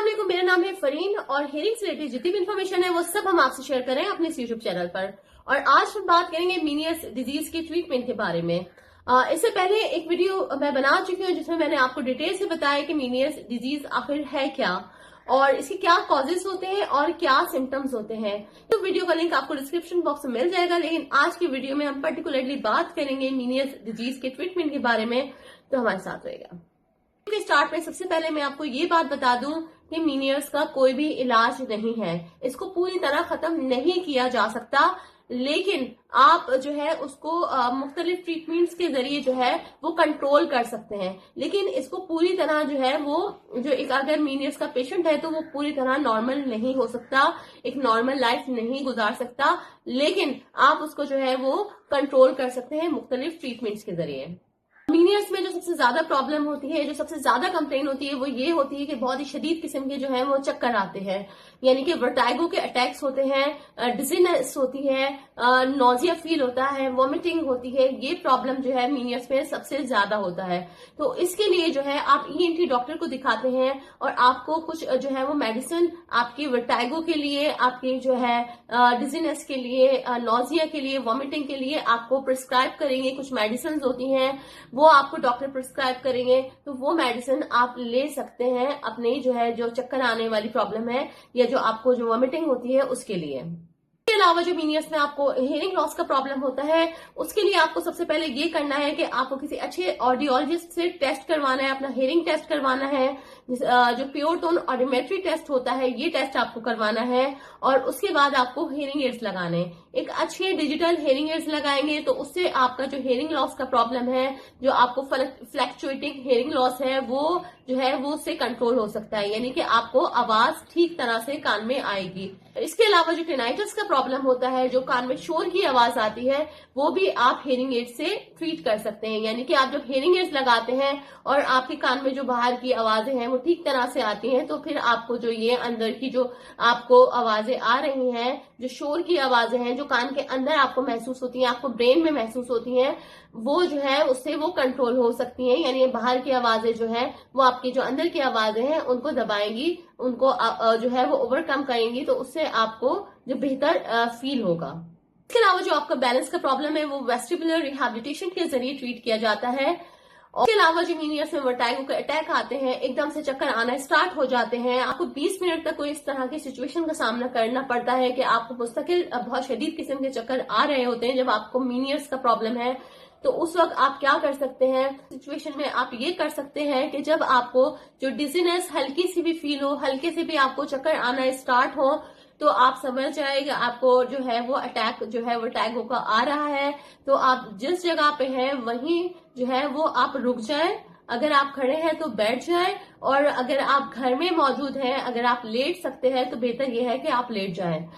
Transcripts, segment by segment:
अस्सलाम, मेरा नाम है फरीन और हेयरिंग से रिलेटेड जितनी भी इन्फॉर्मेशन है वो सब हम आपसे शेयर कर रहे हैं अपने यूट्यूब चैनल पर। और आज हम बात करेंगे मीनियस डिजीज की ट्रीटमेंट के बारे में। इससे पहले एक वीडियो मैं बना चुकी हूँ जिसमें मैंने आपको डिटेल से बताया कि मीनियस डिजीज आखिर है क्या और इसके क्या कॉजेस होते हैं और क्या सिम्टम्स होते हैं। तो वीडियो का लिंक आपको डिस्क्रिप्शन बॉक्स में मिल जाएगा, लेकिन आज की वीडियो में हम पर्टिकुलरली बात करेंगे मीनियस डिजीज के ट्रीटमेंट के बारे में, तो हमारे साथ रहेगा। स्टार्ट में सबसे पहले मैं आपको ये बात बता दूं कि मीनियस का कोई भी इलाज नहीं है, इसको पूरी तरह खत्म नहीं किया जा सकता, लेकिन आप जो है उसको मुख्तलिफ ट्रीटमेंट्स के जरिए जो है वो कंट्रोल कर सकते हैं। लेकिन इसको पूरी तरह जो है वो जो एक अगर मीनियस का पेशेंट है तो वो पूरी तरह नॉर्मल नहीं हो सकता, एक नॉर्मल लाइफ नहीं गुजार सकता, लेकिन आप उसको जो है वो कंट्रोल कर सकते हैं मुख्तलिफ ट्रीटमेंट्स के जरिए। मीनियस में जो सबसे ज्यादा प्रॉब्लम होती है, जो सबसे ज्यादा कंप्लेन होती है, वो ये होती है कि बहुत ही शदीद किस्म के जो है वो चक्कर आते हैं, यानी कि वर्टाइगो के अटैक्स होते हैं, डिजीनेस होती है, नोजिया फील होता है, वॉमिटिंग होती है। ये प्रॉब्लम जो है मीनियस में सबसे ज्यादा होता है। तो इसके लिए जो है आप ईएनटी डॉक्टर को दिखाते हैं और आपको कुछ जो है वो मेडिसिन आपके वर्टाइगो के लिए, आपके जो है डिजीनेस के लिए, नोजिया के लिए, वॉमिटिंग के लिए आपको प्रिस्क्राइब करेंगे। कुछ मेडिसिन होती हैं वो आपको डॉक्टर प्रिस्क्राइब करेंगे, तो वो मेडिसिन आप ले सकते हैं अपने जो है जो चक्कर आने वाली प्रॉब्लम है या जो आपको जो वॉमिटिंग होती है उसके लिए। इसके अलावा जो मीनियस में आपको हियरिंग लॉस का प्रॉब्लम होता है, उसके लिए आपको सबसे पहले ये करना है कि आपको किसी अच्छे ऑडियोलॉजिस्ट से टेस्ट करवाना है, अपना हियरिंग टेस्ट करवाना है, जो प्योर टोन ऑडियोमेट्री टेस्ट होता है ये टेस्ट आपको करवाना है। और उसके बाद आपको हियरिंग एड्स लगाने, एक अच्छे डिजिटल हियरिंग एड्स लगाएंगे तो उससे आपका जो हियरिंग लॉस का प्रॉब्लम है, जो आपको फ्लक्चुएटिंग हियरिंग लॉस है, वो जो है वो उससे कंट्रोल हो सकता है, यानी कि आपको आवाज ठीक तरह से कान में आएगी। इसके अलावा जो टिनाइटिस का प्रॉब्लम होता है, जो कान में शोर की आवाज आती है, वो भी आप हियरिंग एड से ट्रीट कर सकते हैं। यानी कि आप जब हियरिंग एड्स लगाते हैं और आपके कान में जो बाहर की आवाजें हैं वो ठीक तरह से आती हैं, तो फिर आपको जो ये अंदर की जो आपको आवाजें आ रही हैं, जो शोर की आवाजें हैं, जो कान के अंदर आपको महसूस होती हैं, आपको ब्रेन में महसूस होती हैं, वो जो है उससे वो कंट्रोल हो सकती हैं। यानी बाहर की आवाजें जो है वो आपकी जो अंदर की आवाजें हैं उनको दबाएंगी, उनको जो है वो ओवरकम करेंगी, तो उससे आपको जो बेहतर फील होगा। इसके अलावा जो आपका बैलेंस का प्रॉब्लम है वो वेस्टिबुलर रिहैबिलिटेशन के जरिए ट्रीट किया जाता है। और इसके अलावा जो मीनियस में वर्टाइगो के अटैक आते हैं, एकदम से चक्कर आना स्टार्ट हो जाते हैं, आपको 20 मिनट तक कोई इस तरह की सिचुएशन का सामना करना पड़ता है कि आपको मुस्तकिल बहुत शदीद किस्म के चक्कर आ रहे होते हैं जब आपको मीनियस का प्रॉब्लम है, तो उस वक्त आप क्या कर सकते हैं। सिचुएशन में आप ये कर सकते हैं कि जब आपको जो डिजीनेस हल्की सी भी फील हो, हल्के से भी आपको चक्कर आना स्टार्ट हो, तो आप समझ जाए कि आपको जो है वो अटैक जो है वर्टाइगो का आ रहा है। तो आप जिस जगह पे हैं वहीं जो है वो आप रुक जाएं, अगर आप खड़े हैं तो बैठ जाएं, और अगर आप घर में मौजूद हैं, अगर आप लेट सकते हैं तो बेहतर यह है कि आप लेट जाएं।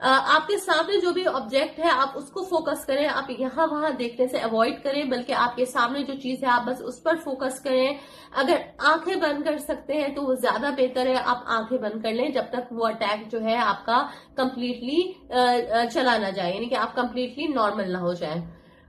आपके सामने जो भी ऑब्जेक्ट है आप उसको फोकस करें, आप यहाँ वहां देखने से अवॉइड करें, बल्कि आपके सामने जो चीज है आप बस उस पर फोकस करें। अगर आंखें बंद कर सकते हैं तो वो ज्यादा बेहतर है, आप आंखें बंद कर लें जब तक वो अटैक जो है आपका कंप्लीटली चला ना जाए, यानी कि आप कंप्लीटली नॉर्मल ना हो जाए।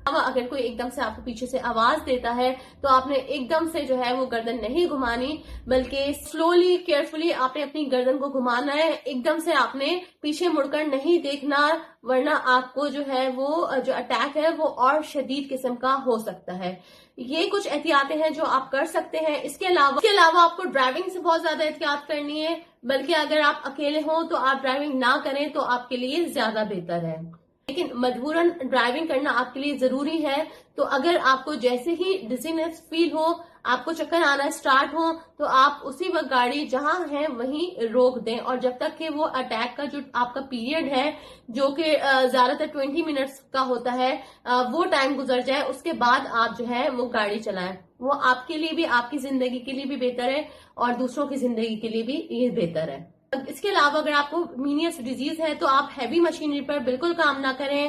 अगर कोई एकदम से आपको पीछे से आवाज देता है तो आपने एकदम से जो है वो गर्दन नहीं घुमानी, बल्कि स्लोली केयरफुली आपने अपनी गर्दन को घुमाना है। एकदम से आपने पीछे मुड़कर नहीं देखना, वरना आपको जो है वो जो अटैक है वो और शदीद किस्म का हो सकता है। ये कुछ एहतियातें हैं जो आप कर सकते हैं। इसके अलावा आपको ड्राइविंग से बहुत ज्यादा एहतियात करनी है, बल्कि अगर आप अकेले हों तो आप ड्राइविंग ना करें तो आपके लिए ज्यादा बेहतर है, लेकिन मजबूरन ड्राइविंग करना आपके लिए जरूरी है। तो अगर आपको जैसे ही डिजीनेस फील हो, आपको चक्कर आना स्टार्ट हो, तो आप उसी वक्त गाड़ी जहां है वहीं रोक दें, और जब तक कि वो अटैक का जो आपका पीरियड है, जो कि ज्यादातर 20 मिनट्स का होता है, वो टाइम गुजर जाए, उसके बाद आप जो है वो गाड़ी चलाएं। वो आपके लिए भी, आपकी जिंदगी के लिए भी बेहतर है और दूसरों की जिंदगी के लिए भी ये बेहतर है। इसके अलावा अगर आपको मीनियस डिजीज है तो आप हैवी मशीनरी पर बिल्कुल काम ना करें,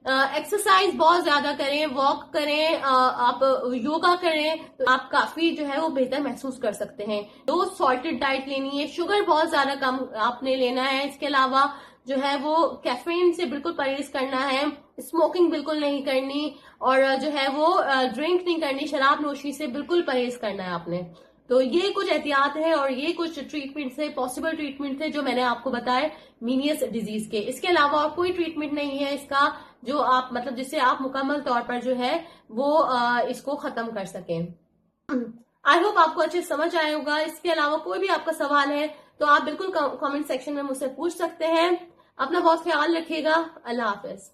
एक्सरसाइज बहुत ज्यादा करें, वॉक करें, आप योगा करें, तो आप काफी जो है वो बेहतर महसूस कर सकते हैं। दो सॉल्टेड डाइट लेनी है, शुगर बहुत ज्यादा कम आपने लेना है। इसके अलावा जो है वो कैफीन से बिल्कुल परहेज करना है, स्मोकिंग बिल्कुल नहीं करनी, और जो है वो ड्रिंक नहीं करनी, शराब नोशी से बिल्कुल परहेज करना है आपने। تو یہ کچھ احتیاط ہے اور یہ کچھ ٹریٹمنٹ تھے، پاسبل ٹریٹمنٹ تھے جو میں نے آپ کو بتائے مینیس ڈیزیز کے. اس کے علاوہ اور کوئی ٹریٹمنٹ نہیں ہے اس کا جو آپ مطلب جس سے آپ مکمل طور پر جو ہے وہ اس کو ختم کر سکیں. آئی ہوپ آپ کو اچھے سمجھ آئے ہوگا. اس کے علاوہ کوئی بھی آپ کا سوال ہے تو آپ بالکل کامنٹ سیکشن میں مجھ سے پوچھ سکتے ہیں. اپنا بہت خیال رکھیے گا. اللہ حافظ.